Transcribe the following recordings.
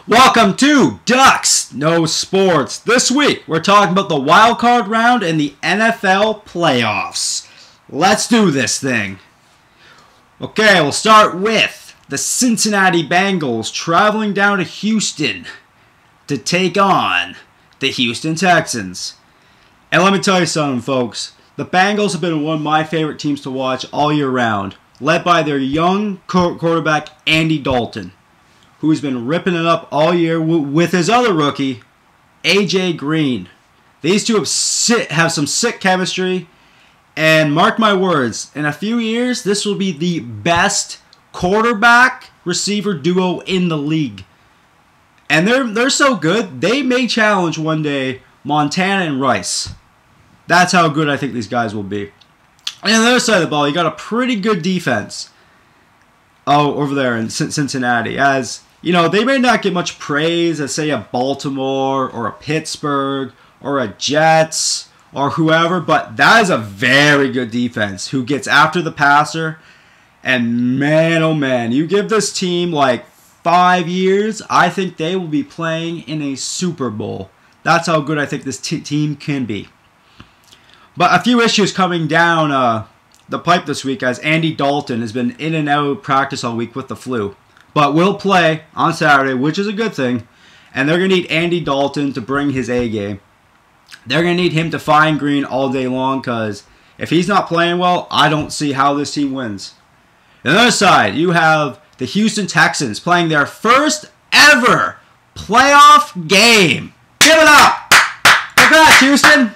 Welcome to Ducks No Sports. This week we're talking about the Wildcard round and the NFL playoffs. Let's do this thing. Okay, we'll start with the Cincinnati Bengals traveling down to Houston to take on the Houston Texans. And let me tell you something, folks. The Bengals have been one of my favorite teams to watch all year round, led by their young quarterback Andy Dalton, who's been ripping it up all year with his other rookie, A.J. Green. These two have some sick chemistry, and mark my words, in a few years, this will be the best quarterback-receiver duo in the league. And they're so good, they may challenge one day Montana and Rice. That's how good I think these guys will be. And on the other side of the ball, you got a pretty good defense over there in Cincinnati, as you know, they may not get much praise as, say, a Baltimore or a Pittsburgh or a Jets or whoever, but that is a very good defense who gets after the passer. And man, oh man, you give this team like 5 years, I think they will be playing in a Super Bowl. That's how good I think this team can be. But a few issues coming down the pipe this week, as Andy Dalton has been in and out of practice all week with the flu, but will play on Saturday, which is a good thing. And they're going to need Andy Dalton to bring his A game. They're going to need him to find Green all day long, because if he's not playing well, I don't see how this team wins. On the other side, you have the Houston Texans playing their first ever playoff game. Give it up! Congrats, Houston!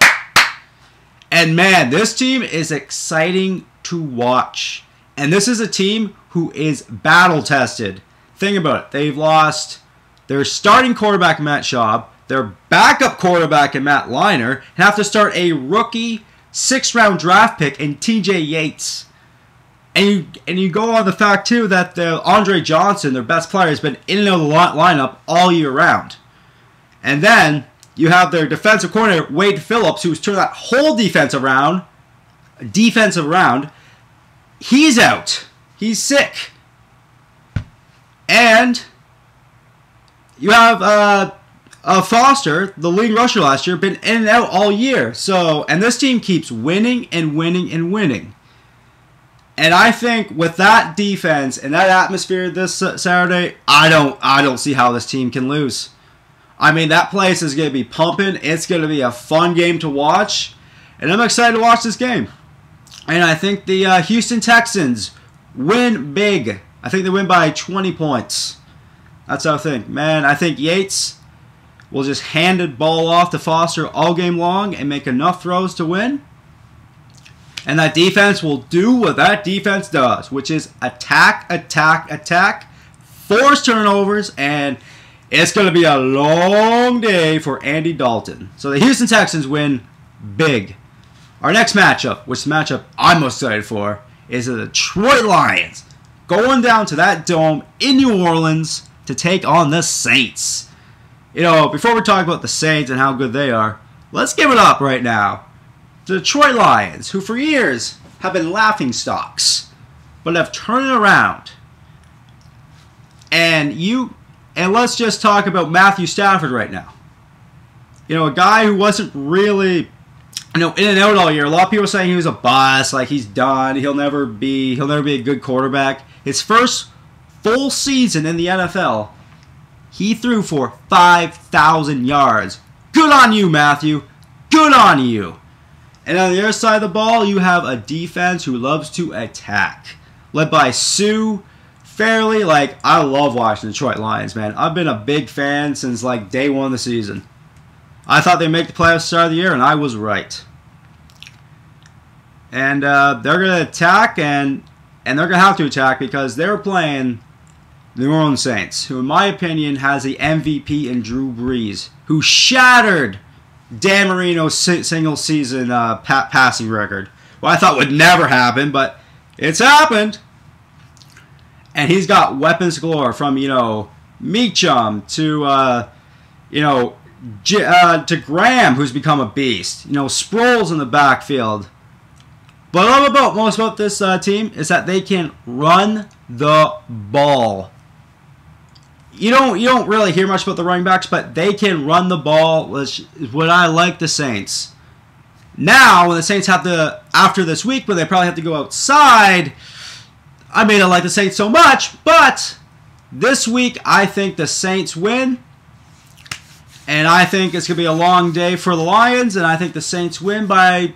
And man, this team is exciting to watch. And this is a team who is battle-tested. Think about it. They've lost their starting quarterback, Matt Schaub, their backup quarterback in Matt Leinart, and have to start a rookie 6th-round draft pick in T.J. Yates. And you go on the fact, too, that Andre Johnson, their best player, has been in and out of the lineup all year round. And then you have their defensive coordinator, Wade Phillips, who's turned that whole defense around. He's out. He's sick. And you have Foster, the leading rusher last year, been in and out all year. And this team keeps winning and winning and winning. And I think with that defense and that atmosphere this Saturday, I don't see how this team can lose. I mean, that place is going to be pumping. It's going to be a fun game to watch. And I'm excited to watch this game. And I think the Houston Texans win big. I think they win by 20 points. That's how I think. Man, I think Yates will just hand the ball off to Foster all game long and make enough throws to win. And that defense will do what that defense does, which is attack, attack, attack, force turnovers, and it's going to be a long day for Andy Dalton. So the Houston Texans win big. Our next matchup, which the matchup I'm most excited for, is the Detroit Lions going down to that dome in New Orleans to take on the Saints. You know, before we talk about the Saints and how good they are, let's give it up right now. The Detroit Lions, who for years have been laughingstocks, but have turned it around. And let's just talk about Matthew Stafford right now. You know, a guy who wasn't really, in and out all year. A lot of people are saying he was a bust, like he's done. He'll never be a good quarterback. His first full season in the NFL, he threw for 5,000 yards. Good on you, Matthew. Good on you. And on the other side of the ball, you have a defense who loves to attack, led by Sue Fairley. Like, I love watching the Detroit Lions, man. I've been a big fan since like day one of the season. I thought they'd make the playoffs at the start of the year, and I was right. And they're going to attack, and they're going to have to attack because they're playing the New Orleans Saints, who in my opinion has the MVP in Drew Brees, who shattered Dan Marino's single-season passing record. Well, I thought would never happen, but it's happened. And he's got weapons galore, from, Meacham to, to Graham, who's become a beast. Sproles in the backfield. But what I love most about this team is that they can run the ball. you don't really hear much about the running backs, but they can run the ball, which is what I like the Saints. Now, when the Saints have to, after this week, when they probably have to go outside, I may not like the Saints so much, but this week I think the Saints win. And I think it's going to be a long day for the Lions, and I think the Saints win by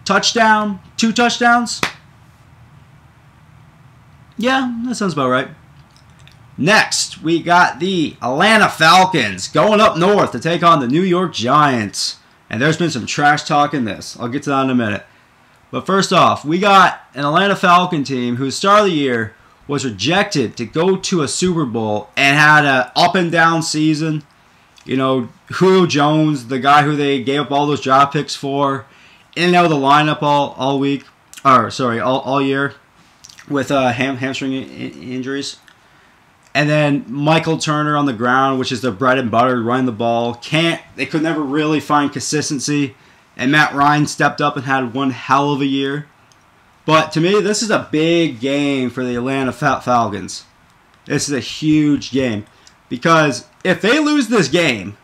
touchdown, 2 touchdowns. Yeah, that sounds about right. Next, we got the Atlanta Falcons going up north to take on the New York Giants. And there's been some trash talk in this. I'll get to that in a minute. But first off, we got an Atlanta Falcon team whose start of the year was rejected to go to a Super Bowl and had an up and down season. You know, Julio Jones, the guy who they gave up all those draft picks for, in and out of the lineup all week, or sorry, all year, with hamstring injuries. And then Michael Turner on the ground, which is their bread and butter, running the ball. They could never really find consistency. And Matt Ryan stepped up and had one hell of a year. But to me, this is a big game for the Atlanta Falcons. This is a huge game. Because if they lose this game,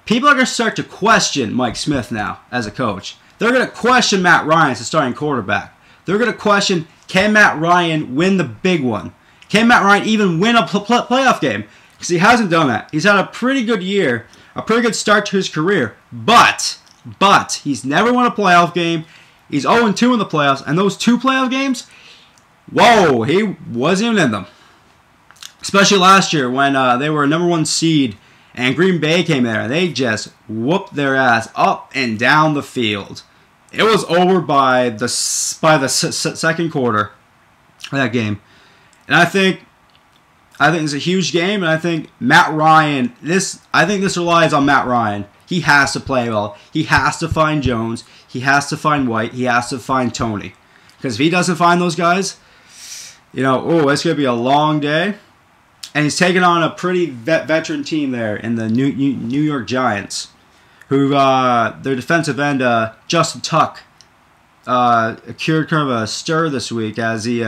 people are going to start to question Mike Smith now as a coach. They're going to question Matt Ryan as a starting quarterback. They're going to question, can Matt Ryan win the big one? Can Matt Ryan even win a playoff game? Because he hasn't done that. He's had a pretty good year, a pretty good start to his career. But he's never won a playoff game. He's 0-2 in the playoffs. And those 2 playoff games, whoa, he wasn't even in them. Especially last year when they were a #1 seed and Green Bay came there and they just whooped their ass up and down the field. It was over by the second quarter of that game. And I think it's a huge game, and I think Matt Ryan, I think this relies on Matt Ryan. He has to play well. He has to find Jones. He has to find White. He has to find Tony. Because if he doesn't find those guys, it's going to be a long day. And he's taking on a pretty veteran team there in the New York Giants, who their defensive end, Justin Tuck, cured kind of a stir this week as he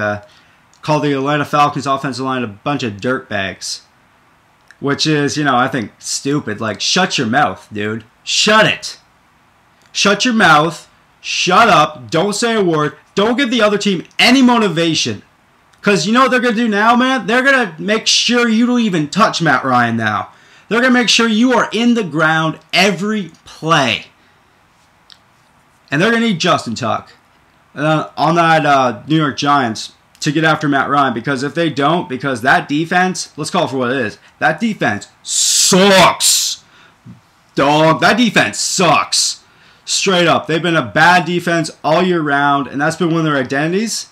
called the Atlanta Falcons offensive line a bunch of dirtbags. Which is, I think stupid. Like, shut your mouth, dude. Shut it. Shut your mouth. Shut up. Don't say a word. Don't give the other team any motivation. Because you know what they're going to do now, man? They're going to make sure you don't even touch Matt Ryan now. They're going to make sure you are in the ground every play. And they're going to need Justin Tuck on that New York Giants to get after Matt Ryan. Because if they don't, because that defense, let's call it for what it is. That defense sucks. Dog, that defense sucks. Straight up. They've been a bad defense all year round. And that's been one of their identities.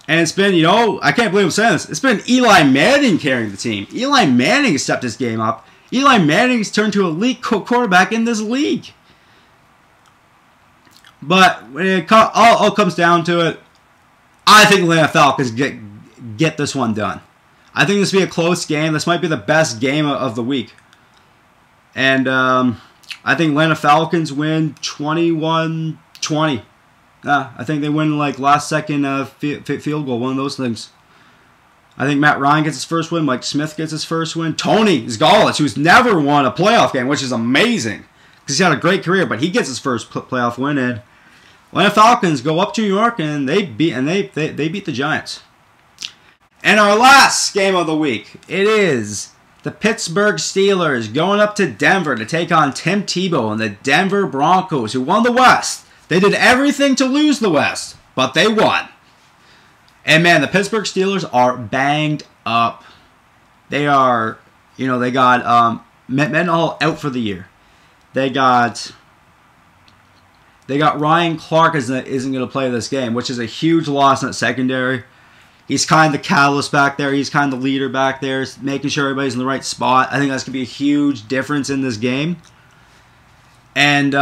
And it's been, I can't believe I'm saying this. It's been Eli Manning carrying the team. Eli Manning has stepped his game up. Eli Manning's turned to a elite quarterback in this league. But when it all comes down to it, I think Atlanta Falcons get this one done. I think this will be a close game. This might be the best game of the week. And I think Atlanta Falcons win 21-20. I think they win like last second field goal, one of those things. I think Matt Ryan gets his first win. Mike Smith gets his first win. Tony Zgalich, who's never won a playoff game, which is amazing because he's had a great career, but he gets his first playoff win. And Atlanta Falcons go up to New York and they beat the Giants. And our last game of the week, it is the Pittsburgh Steelers going up to Denver to take on Tim Tebow and the Denver Broncos, who won the West. They did everything to lose the West, but they won. And man, the Pittsburgh Steelers are banged up. They are, they got Mendenhall out for the year. They got Ryan Clark isn't going to play this game, which is a huge loss in that secondary. He's kind of the catalyst back there. He's kind of the leader back there, making sure everybody's in the right spot. I think that's going to be a huge difference in this game. And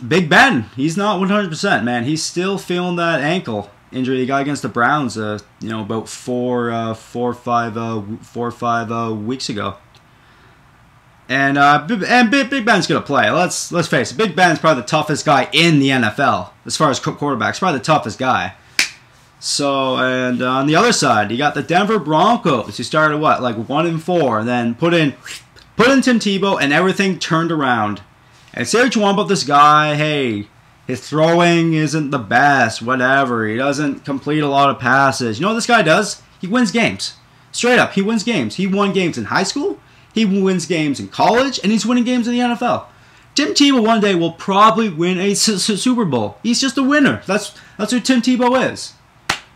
Big Ben, he's not 100%, man. He's still feeling that ankle injury he got against the Browns, about four or five weeks ago. And Big Ben's gonna play. Let's face it, Big Ben's probably the toughest guy in the NFL as far as quarterbacks. Probably the toughest guy. So, and on the other side, you got the Denver Broncos, who started what, like 1-4, and then put in Tim Tebow, and everything turned around. And say what you want about this guy, hey, his throwing isn't the best, whatever. He doesn't complete a lot of passes. You know what this guy does? He wins games. Straight up, he wins games. He won games in high school, he wins games in college, and he's winning games in the NFL. Tim Tebow one day will probably win a Super Bowl. He's just a winner. That's who Tim Tebow is.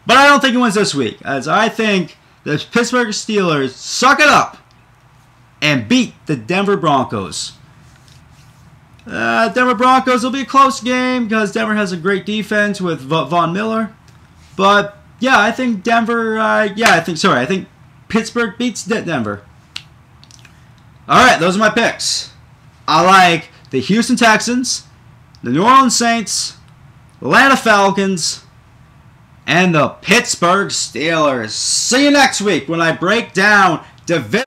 But I don't think he wins this week, as I think the Pittsburgh Steelers suck it up and beat the Denver Broncos. Denver Broncos will be a close game because Denver has a great defense with Von Miller. But yeah, I think I think Pittsburgh beats Denver. All right, those are my picks. I like the Houston Texans, the New Orleans Saints, the Atlanta Falcons, and the Pittsburgh Steelers. See you next week when I break down division.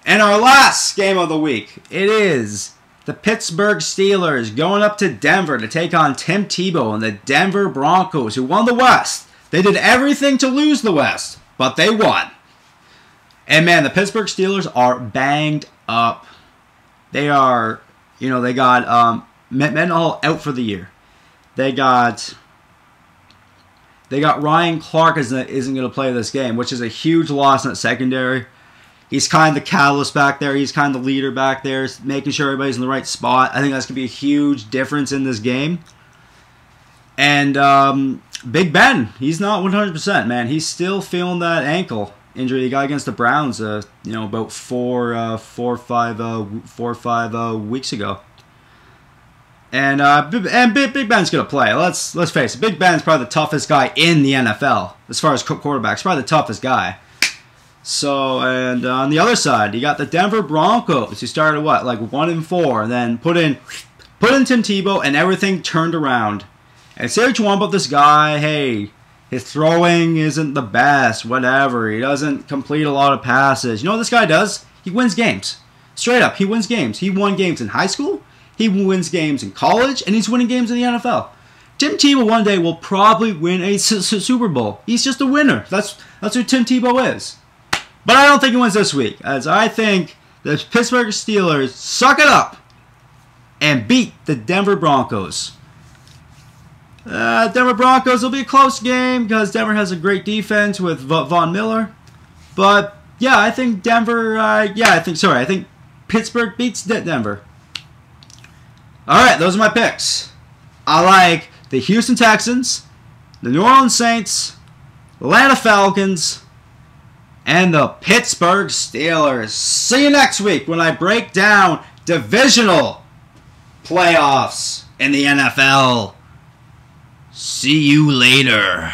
And our last game of the week, it is the Pittsburgh Steelers going up to Denver to take on Tim Tebow and the Denver Broncos, who won the West. They did everything to lose the West, but they won. And man, the Pittsburgh Steelers are banged up. They are, they got Mendenhall out for the year. They got Ryan Clark isn't going to play this game, which is a huge loss in that secondary. He's kind of the catalyst back there. He's kind of the leader back there, making sure everybody's in the right spot. I think that's going to be a huge difference in this game. And Big Ben, he's not 100%, man. He's still feeling that ankle injury he got against the Browns, about four or five weeks ago. And Big Ben's gonna play. Let's face it. Big Ben's probably the toughest guy in the NFL as far as quarterbacks. Probably the toughest guy. So, and on the other side, you got the Denver Broncos, who started what, like 1-4, and then put in Tim Tebow, and everything turned around. And say what you want about this guy, hey, his throwing isn't the best, whatever. He doesn't complete a lot of passes. You know what this guy does? He wins games. Straight up, he wins games. He won games in high school, he wins games in college, and he's winning games in the NFL. Tim Tebow one day will probably win a Super Bowl. He's just a winner. That's who Tim Tebow is. But I don't think he wins this week, as I think the Pittsburgh Steelers suck it up and beat the Denver Broncos. Denver Broncos will be a close game because Denver has a great defense with Von Miller. But yeah, I think I think Pittsburgh beats Denver. All right, those are my picks. I like the Houston Texans, the New Orleans Saints, the Atlanta Falcons, and the Pittsburgh Steelers. See you next week when I break down divisional playoffs in the NFL. See you later.